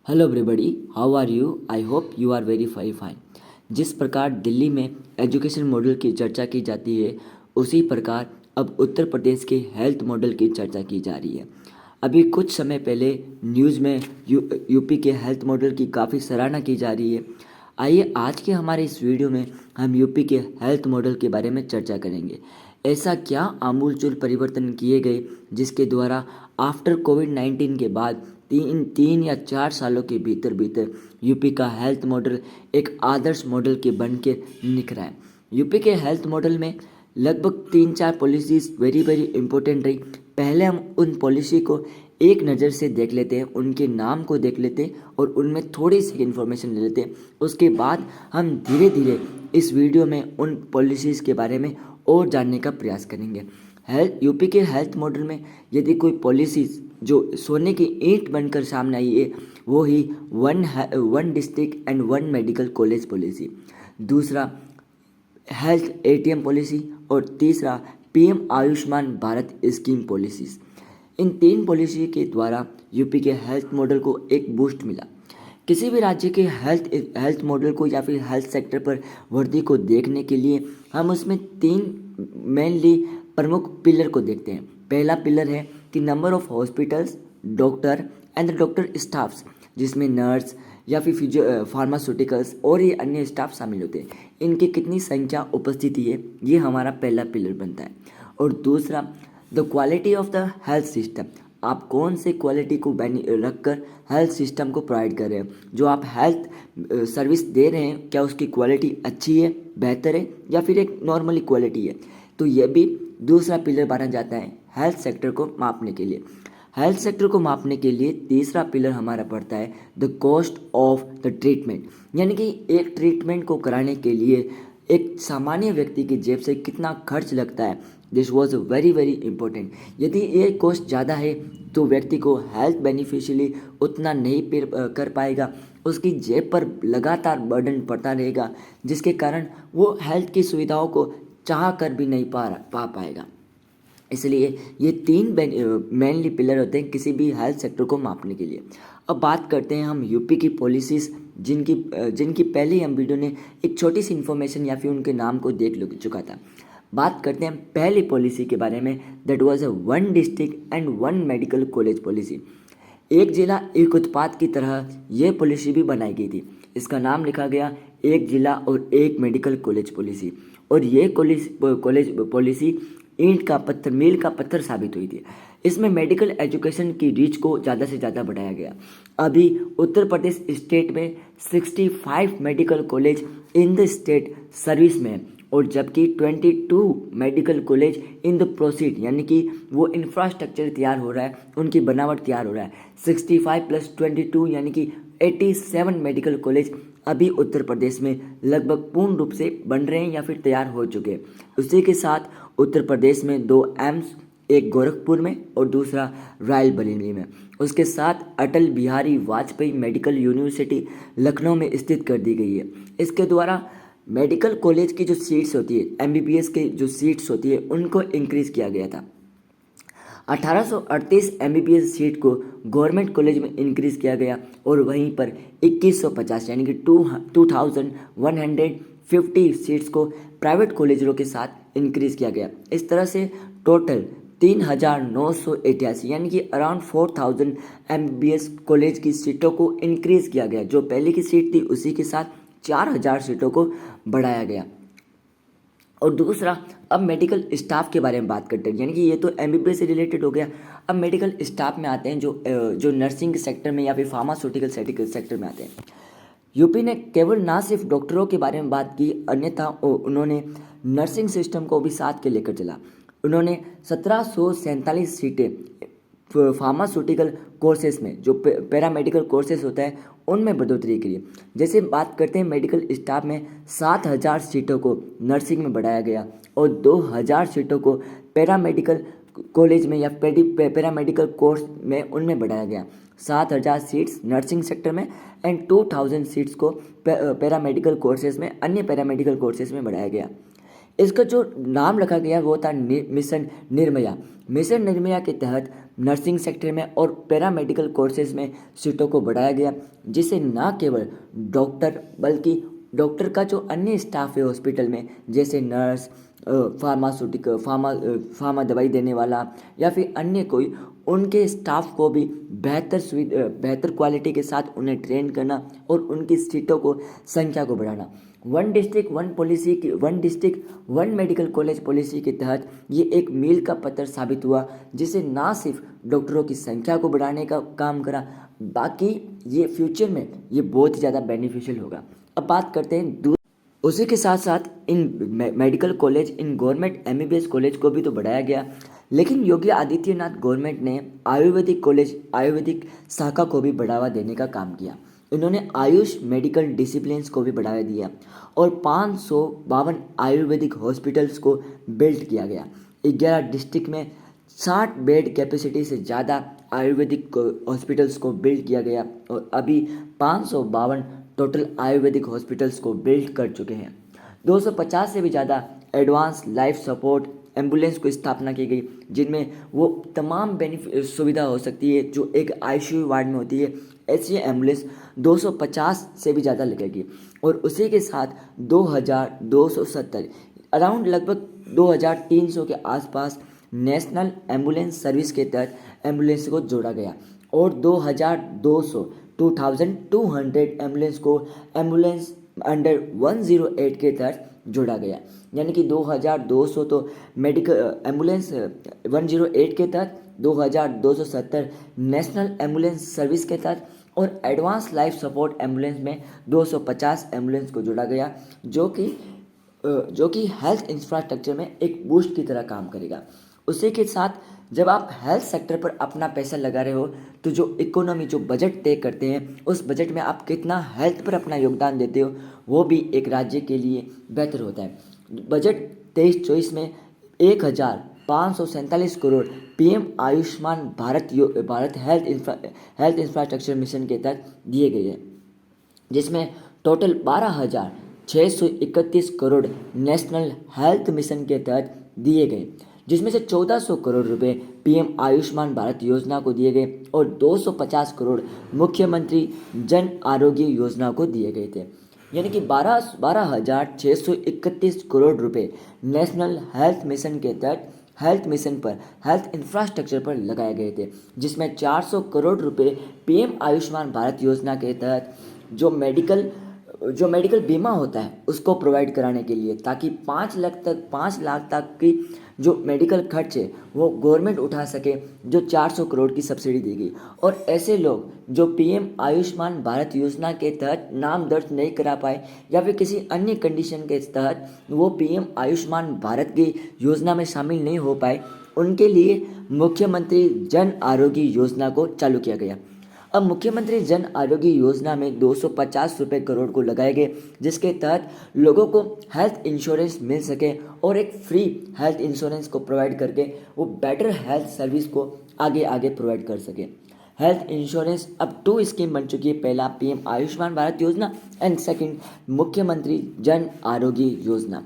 Hello everybody, how are you? I hope you are very fine. जिस प्रकार दिल्ली में education model की चर्चा की जाती है, उसी प्रकार अब उत्तर प्रदेश के हेल्थ मॉडल की चर्चा की जा रही है। अभी कुछ समय पहले न्यूज़ में यूपी के हेल्थ मॉडल की काफ़ी सराहना की जा रही है। आइए आज के हमारे इस वीडियो में हम यूपी के हेल्थ मॉडल के बारे में चर्चा करेंगे। ऐसा क्या आमूलचूल परिवर्तन किए गए जिसके द्वारा आफ्टर कोविड-19 के बाद तीन तीन या 4 सालों के भीतर भीतर यूपी का हेल्थ मॉडल एक आदर्श मॉडल के बन के निखरा है। यूपी के हेल्थ मॉडल में लगभग 3-4 पॉलिसीज वेरी वेरी इंपॉर्टेंट रही। पहले हम उन पॉलिसी को एक नज़र से देख लेते हैं, उनके नाम को देख लेते हैं और उनमें थोड़ी सी इन्फॉर्मेशन ले लेते हैं। उसके बाद हम धीरे धीरे इस वीडियो में उन पॉलिसीज़ के बारे में और जानने का प्रयास करेंगे। यूपी के हेल्थ मॉडल में यदि कोई पॉलिसीज जो सोने की ईंट बनकर सामने आई है, वो ही one district and one medical college policy, दूसरा हेल्थ एटीएम पॉलिसी और तीसरा PM Ayushman Bharat scheme policies. इन तीन पॉलिसी के द्वारा यूपी के हेल्थ मॉडल को एक बूस्ट मिला। किसी भी राज्य के हेल्थ मॉडल को या फिर हेल्थ सेक्टर पर वृद्धि को देखने के लिए हम उसमें तीन मेनली प्रमुख पिलर को देखते हैं। पहला पिलर है कि number of hospitals, doctor and doctor staffs, जिसमें नर्स या फिर फार्मास्यूटिकल्स और ये अन्य स्टाफ शामिल होते हैं, इनकी कितनी संख्या उपस्थिति है, ये हमारा पहला पिलर बनता है। और दूसरा the quality of the health system, आप कौन से क्वालिटी को रखकर हेल्थ सिस्टम को प्रोवाइड कर रहे हैं, जो आप हेल्थ सर्विस दे रहे हैं क्या उसकी क्वालिटी अच्छी है, बेहतर है या फिर एक नॉर्मली क्वालिटी है। तो यह भी दूसरा पिलर माना जाता है हेल्थ सेक्टर को मापने के लिए। हेल्थ सेक्टर को मापने के लिए तीसरा पिलर हमारा पड़ता है the cost of the treatment, यानी कि एक ट्रीटमेंट को कराने के लिए एक सामान्य व्यक्ति की जेब से कितना खर्च लगता है। This was very very important. यदि ये कॉस्ट ज़्यादा है तो व्यक्ति को हेल्थ बेनिफिशियली उतना नहीं पे कर पाएगा, उसकी जेब पर लगातार बर्डन पड़ता रहेगा, जिसके कारण वो हेल्थ की सुविधाओं को चाह कर भी नहीं पा पाएगा। इसलिए ये तीन मेनली पिलर होते हैं किसी भी हेल्थ सेक्टर को मापने के लिए। अब बात करते हैं हम यूपी की पॉलिसीज़, जिनकी पहले ही हम वीडियो ने एक छोटी सी इन्फॉर्मेशन या फिर उनके नाम को देख चुका था। बात करते हैं पहली पॉलिसी के बारे में, that was a one district and one medical college policy. एक जिला एक उत्पाद की तरह यह पॉलिसी भी बनाई गई थी। इसका नाम लिखा गया एक जिला और एक मेडिकल कॉलेज पॉलिसी। और ये कॉलेज पॉलिसी ईंट का पत्थर, मील का पत्थर साबित हुई थी। इसमें मेडिकल एजुकेशन की रीच को ज़्यादा से ज़्यादा बढ़ाया गया। अभी उत्तर प्रदेश स्टेट में 65 medical college in the state service में, और जबकि 22 medical college in the proceed, यानी कि वो इंफ्रास्ट्रक्चर तैयार हो रहा है, उनकी बनावट तैयार हो रहा है। 65 + 22 यानी कि 87 मेडिकल कॉलेज अभी उत्तर प्रदेश में लगभग पूर्ण रूप से बन रहे हैं या फिर तैयार हो चुके हैं। उसी के साथ उत्तर प्रदेश में 2 एम्स, एक गोरखपुर में और दूसरा रायबरेली में। उसके साथ अटल बिहारी वाजपेयी मेडिकल यूनिवर्सिटी लखनऊ में स्थित कर दी गई है। इसके द्वारा मेडिकल कॉलेज की जो सीट्स होती है, एमबीबीएस की जो सीट्स होती है, उनको इंक्रीज किया गया था। 1838 एमबीबीएस सीट को गवर्नमेंट कॉलेज में इंक्रीज किया गया और वहीं पर 2150 यानी कि 2150 सीट्स को प्राइवेट कॉलेजों के साथ इंक्रीज किया गया। इस तरह से टोटल 3988 यानी कि अराउंड 4000 एमबीबीएस कॉलेज की सीटों को इंक्रीज किया गया। जो पहले की सीट थी उसी के साथ 4000 सीटों को बढ़ाया गया। और दूसरा, अब मेडिकल स्टाफ के बारे में बात करते हैं, यानी कि ये तो एमबीबीएस से रिलेटेड हो गया। अब मेडिकल स्टाफ में आते हैं जो नर्सिंग सेक्टर में या फिर फार्मास्यूटिकल सेक्टर में आते हैं। यूपी ने केवल ना सिर्फ डॉक्टरों के बारे में बात की, अन्यथा उन्होंने नर्सिंग सिस्टम को भी साथ के लेकर चला। उन्होंने 1747 सीटें फार्मास्यूटिकल कोर्सेज में, जो पैरामेडिकल कोर्सेज होता है, उनमें बढ़ोतरी की। जैसे बात करते हैं मेडिकल स्टाफ में 7000 सीटों को नर्सिंग में बढ़ाया गया और 2000 सीटों को पैरामेडिकल कॉलेज में या पैरामेडिकल कोर्स में उनमें बढ़ाया गया। 7000 सीट्स नर्सिंग सेक्टर में एंड 2000 सीट्स को पैरामेडिकल कोर्सेज में, अन्य पैरामेडिकल कोर्सेज में बढ़ाया गया। इसका जो नाम रखा गया वो था मिशन निर्भया। मिशन निर्भया के तहत नर्सिंग सेक्टर में और पैरामेडिकल कोर्सेज में सीटों को बढ़ाया गया, जिससे न केवल डॉक्टर बल्कि डॉक्टर का जो अन्य स्टाफ है हॉस्पिटल में, जैसे नर्स, फार्मास्यूटिकल फार्मा दवाई देने वाला या फिर अन्य कोई, उनके स्टाफ को भी बेहतर क्वालिटी के साथ उन्हें ट्रेन करना और उनकी सीटों को संख्या को बढ़ाना। One district one medical college policy के तहत ये एक मील का पत्थर साबित हुआ, जिसे ना सिर्फ डॉक्टरों की संख्या को बढ़ाने का काम करा, बाकी ये फ्यूचर में ये बहुत ही ज़्यादा बेनिफिशियल होगा। अब बात करते हैं उसी के साथ साथ इन medical college, in government MBBS college को भी तो बढ़ाया गया, लेकिन योगी आदित्यनाथ गवर्नमेंट ने आयुर्वेदिक कॉलेज, आयुर्वेदिक शाखा को भी बढ़ावा देने का काम किया। इन्होंने आयुष मेडिकल डिसिप्लिन्स को भी बढ़ावा दिया और 552 आयुर्वेदिक हॉस्पिटल्स को बिल्ड किया गया। 11 डिस्ट्रिक्ट में 60 बेड कैपेसिटी से ज़्यादा आयुर्वेदिक हॉस्पिटल्स को बिल्ड किया गया और अभी 552 टोटल आयुर्वेदिक हॉस्पिटल्स को बिल्ड कर चुके हैं। 250 से भी ज़्यादा एडवांस लाइफ सपोर्ट एम्बुलेंस को स्थापना की गई, जिनमें वो तमाम सुविधा हो सकती है जो एक आईसीयू वार्ड में होती है। ऐसी एम्बुलेंस 250 से भी ज़्यादा लगेगी और उसी के साथ 2270 अराउंड लगभग 2300 के आसपास नेशनल एम्बुलेंस सर्विस के तहत एम्बुलेंस को जोड़ा गया और 2200 एम्बुलेंस को एम्बुलेंस अंडर 108 के तहत जोड़ा गया। यानी कि 2200 तो मेडिकल एम्बुलेंस 108 के तहत, 2270 नेशनल एम्बुलेंस सर्विस के तहत और एडवांस लाइफ सपोर्ट एम्बुलेंस में 250 एम्बुलेंस को जोड़ा गया, जो कि हेल्थ इंफ्रास्ट्रक्चर में एक बूस्ट की तरह काम करेगा। उसी के साथ जब आप हेल्थ सेक्टर पर अपना पैसा लगा रहे हो तो जो इकोनॉमी, जो बजट तय करते हैं, उस बजट में आप कितना हेल्थ पर अपना योगदान देते हो वो भी एक राज्य के लिए बेहतर होता है। बजट 23-24 में 1547 crore PM Ayushman Bharat health infrastructure mission के तहत दिए गए हैं, जिसमें total 12,631 crore national health mission के तहत दिए गए, जिसमें से 1400 करोड़ रुपए पीएम आयुष्मान भारत योजना को दिए गए और 250 करोड़ मुख्यमंत्री जन आरोग्य योजना को दिए गए थे। यानी कि 12,631 करोड़ रुपए नेशनल हेल्थ मिशन के तहत हेल्थ मिशन पर, हेल्थ इंफ्रास्ट्रक्चर पर लगाए गए थे, जिसमें 400 करोड़ रुपए पीएम आयुष्मान भारत योजना के तहत जो मेडिकल बीमा होता है उसको प्रोवाइड कराने के लिए, ताकि 5 लाख तक की जो मेडिकल खर्च है वो गवर्नमेंट उठा सके, जो 400 करोड़ की सब्सिडी दी गई। और ऐसे लोग जो पीएम आयुष्मान भारत योजना के तहत नाम दर्ज नहीं करा पाए या फिर किसी अन्य कंडीशन के तहत वो पीएम आयुष्मान भारत की योजना में शामिल नहीं हो पाए, उनके लिए मुख्यमंत्री जन आरोग्य योजना को चालू किया गया। अब मुख्यमंत्री जन आरोग्य योजना में 250 रुपये करोड़ को लगाए गए, जिसके तहत लोगों को हेल्थ इंश्योरेंस मिल सके और एक फ्री हेल्थ इंश्योरेंस को प्रोवाइड करके वो बेटर हेल्थ सर्विस को आगे प्रोवाइड कर सके। हेल्थ इंश्योरेंस अब 2 स्कीम बन चुकी है, पहला पीएम आयुष्मान भारत योजना एंड सेकंड मुख्यमंत्री जन आरोग्य योजना।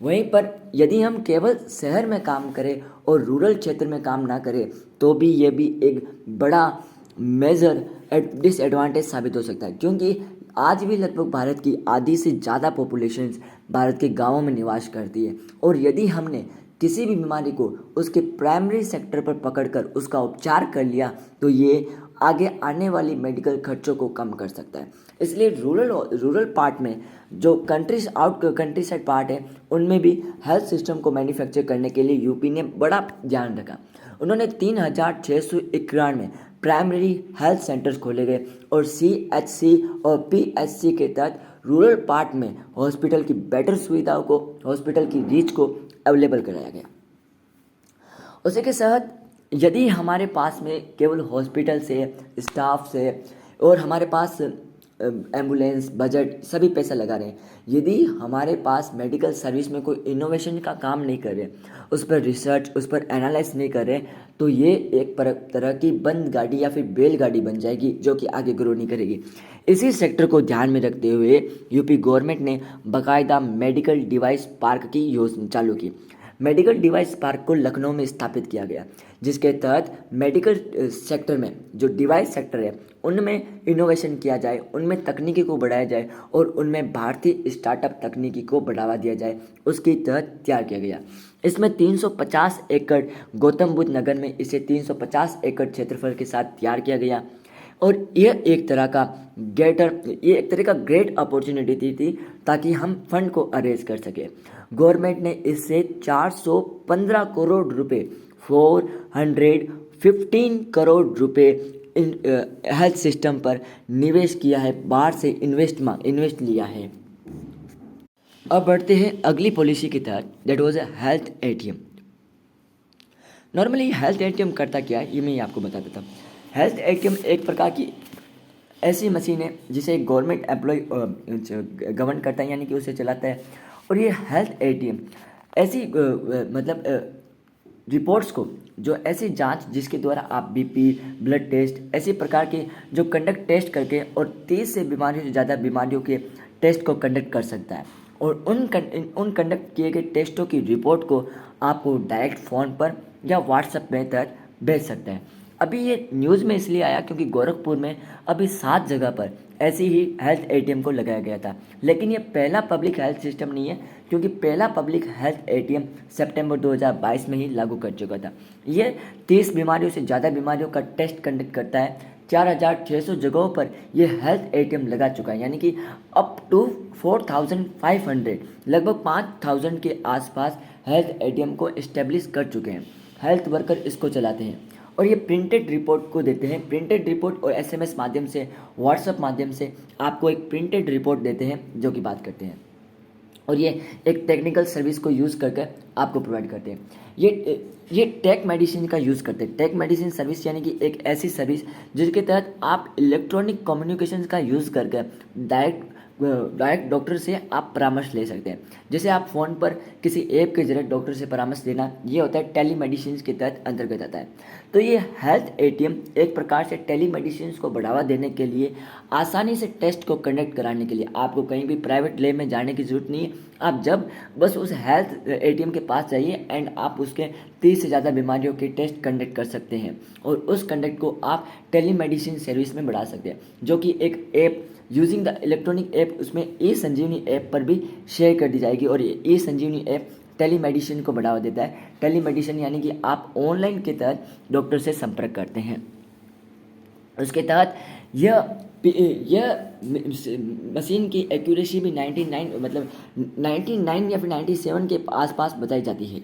वहीं पर यदि हम केवल शहर में काम करें और रूरल क्षेत्र में काम ना करें तो भी ये भी एक बड़ा मेजर डिसएडवांटेज साबित हो सकता है, क्योंकि आज भी लगभग भारत की आधी से ज़्यादा पॉपुलेशन भारत के गांवों में निवास करती है और यदि हमने किसी भी बीमारी को उसके प्राइमरी सेक्टर पर पकड़कर उसका उपचार कर लिया तो ये आगे आने वाली मेडिकल खर्चों को कम कर सकता है। इसलिए रूरल पार्ट में जो कंट्री साइड पार्ट है उनमें भी हेल्थ सिस्टम को मैन्युफैक्चर करने के लिए यूपी ने बड़ा ध्यान रखा। उन्होंने 3,691 प्राइमरी हेल्थ सेंटर्स खोले गए और CHC और PHC के तहत रूरल पार्ट में हॉस्पिटल की बेटर सुविधाओं को, हॉस्पिटल की रीच को अवेलेबल कराया गया। उसी के साथ यदि हमारे पास में केवल हॉस्पिटल से, स्टाफ से और हमारे पास एम्बुलेंस, बजट सभी पैसा लगा रहे हैं। यदि हमारे पास मेडिकल सर्विस में कोई इनोवेशन का काम नहीं कर रहे, उस पर रिसर्च, उस पर एनालाइज नहीं कर रहे, तो ये एक तरह की बंद गाड़ी या फिर बैलगाड़ी बन जाएगी जो कि आगे ग्रो नहीं करेगी। इसी सेक्टर को ध्यान में रखते हुए यूपी गवर्नमेंट ने बाकायदा मेडिकल डिवाइस पार्क की योजना चालू की। मेडिकल डिवाइस पार्क को लखनऊ में स्थापित किया गया, जिसके तहत मेडिकल सेक्टर में जो डिवाइस सेक्टर है उनमें इनोवेशन किया जाए, उनमें तकनीकी को बढ़ाया जाए और उनमें भारतीय स्टार्टअप तकनीकी को बढ़ावा दिया जाए, उसके तहत तैयार किया गया। इसमें 350 एकड़ गौतम बुद्ध नगर में इसे 350 एकड़ क्षेत्रफल के साथ तैयार किया गया और ये एक तरह का ग्रेट अपॉर्चुनिटी थी ताकि हम फंड को अरेज कर सके। गवर्नमेंट ने इससे 415 करोड़ रुपए 415 करोड़ रुपए हेल्थ सिस्टम पर निवेश किया है, बाहर से इन्वेस्ट लिया है। अब बढ़ते हैं अगली पॉलिसी की तरफ, that was a health ATM. Normally health ATM करता क्या है ये मैं आपको बता देता हूँ। हेल्थ एटीएम एक प्रकार की ऐसी मशीन है जिसे गवर्नमेंट एम्प्लॉय गवर्न करता है, यानी कि उसे चलाता है। और ये हेल्थ एटीएम ऐसी रिपोर्ट्स को, जो ऐसी जांच जिसके द्वारा आप बीपी, ब्लड टेस्ट, ऐसी प्रकार के जो कंडक्ट टेस्ट करके और 30 से बीमारियों से ज़्यादा बीमारियों के टेस्ट को कंडक्ट कर सकता है और उन कंडक्ट किए गए टेस्टों की रिपोर्ट को आपको डायरेक्ट फ़ोन पर या व्हाट्सएप में तहत भेज सकते हैं। अभी ये न्यूज़ में इसलिए आया क्योंकि गोरखपुर में अभी 7 जगह पर ऐसी ही हेल्थ एटीएम को लगाया गया था, लेकिन ये पहला पब्लिक हेल्थ सिस्टम नहीं है क्योंकि पहला पब्लिक हेल्थ एटीएम सितंबर 2022 में ही लागू कर चुका था। ये 30 बीमारियों से ज़्यादा बीमारियों का टेस्ट कंडक्ट करता है। 4600 जगहों पर यह हेल्थ एटीएम लगा चुका है, यानी कि अप टू 4500 लगभग 5000 के आसपास हेल्थ एटीएम को इस्टेब्लिश कर चुके हैं। हेल्थ वर्कर इसको चलाते हैं और ये प्रिंटेड रिपोर्ट को देते हैं। प्रिंटेड रिपोर्ट और एसएमएस माध्यम से, व्हाट्सएप माध्यम से आपको एक प्रिंटेड रिपोर्ट देते हैं जो कि बात करते हैं और ये एक टेक्निकल सर्विस को यूज़ करके आपको प्रोवाइड करते हैं। ये टेक मेडिसिन का यूज़ करते हैं। टेक मेडिसिन सर्विस यानी कि एक ऐसी सर्विस जिसके तहत आप इलेक्ट्रॉनिक कम्युनिकेशन का यूज़ करके डायरेक्ट डॉक्टर से आप परामर्श ले सकते हैं। जैसे आप फ़ोन पर किसी ऐप के जरिए डॉक्टर से परामर्श लेना, ये होता है टेलीमेडिसिन के तहत अंतर्गत आता है। तो ये हेल्थ एटीएम एक प्रकार से टेलीमेडिसिन को बढ़ावा देने के लिए, आसानी से टेस्ट को कंडक्ट कराने के लिए आपको कहीं भी प्राइवेट लैब में जाने की ज़रूरत नहीं है। आप जब बस उस हेल्थ एटीएम के पास जाइए एंड आप उसके 30 से ज़्यादा बीमारियों के टेस्ट कंडक्ट कर सकते हैं और उस कंडक्ट को आप टेलीमेडिसिन सर्विस में बढ़ा सकते हैं, जो कि एक app using the electronic app, उसमें ई संजीवनी ऐप पर भी शेयर कर दी जाएगी और ये ई संजीवनी ऐप टेलीमेडिसिन को बढ़ावा देता है। टेलीमेडिसिन यानी कि आप ऑनलाइन के तहत डॉक्टर से संपर्क करते हैं। उसके तहत यह मशीन की एक्यूरेसी भी 99 या फिर 97 के आसपास बताई जाती है।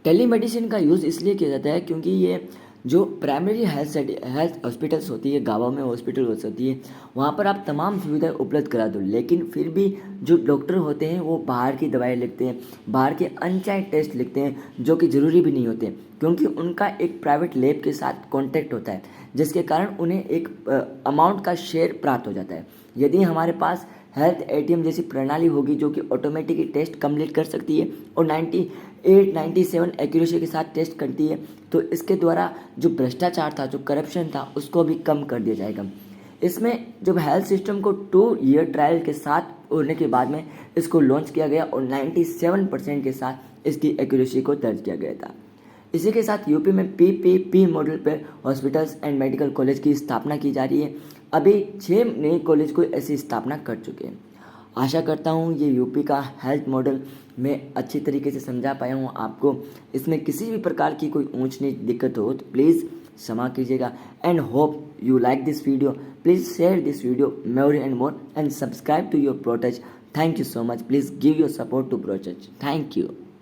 टेलीमेडिसिन का यूज़ इसलिए किया जाता है क्योंकि ये जो प्राइमरी हेल्थ हॉस्पिटल्स होती है, गाँवों में हॉस्पिटल होती है, वहाँ पर आप तमाम सुविधाएं उपलब्ध करा दो, लेकिन फिर भी जो डॉक्टर होते हैं वो बाहर की दवाएं लिखते हैं, बाहर के अनचाहे टेस्ट लिखते हैं जो कि ज़रूरी भी नहीं होते, क्योंकि उनका एक प्राइवेट लैब के साथ कॉन्टैक्ट होता है, जिसके कारण उन्हें एक अमाउंट का शेयर प्राप्त हो जाता है। यदि हमारे पास हेल्थ एटीएम जैसी प्रणाली होगी जो कि ऑटोमेटिकली टेस्ट कंप्लीट कर सकती है और 98-97 एक्यूरेसी के साथ टेस्ट करती है, तो इसके द्वारा जो भ्रष्टाचार था, जो करप्शन था, उसको भी कम कर दिया जाएगा। इसमें जब हेल्थ सिस्टम को 2 ईयर ट्रायल के साथ होने के बाद में इसको लॉन्च किया गया और 97% के साथ इसकी एक्यूरेसी को दर्ज किया गया था। इसी के साथ यूपी में पीपीपी मॉडल पर हॉस्पिटल्स एंड मेडिकल कॉलेज की स्थापना की जा रही है। अभी 6 नए कॉलेज को ऐसी स्थापना कर चुके हैं। आशा करता हूँ ये यूपी का हेल्थ मॉडल मैं अच्छी तरीके से समझा पाया हूँ आपको। इसमें किसी भी प्रकार की कोई ऊंच नीच दिक्कत हो तो प्लीज़ क्षमा कीजिएगा and hope you like this video. Please share this video more and more and subscribe to your ProTouch. Thank you so much. Please give your support to ProTouch. Thank you.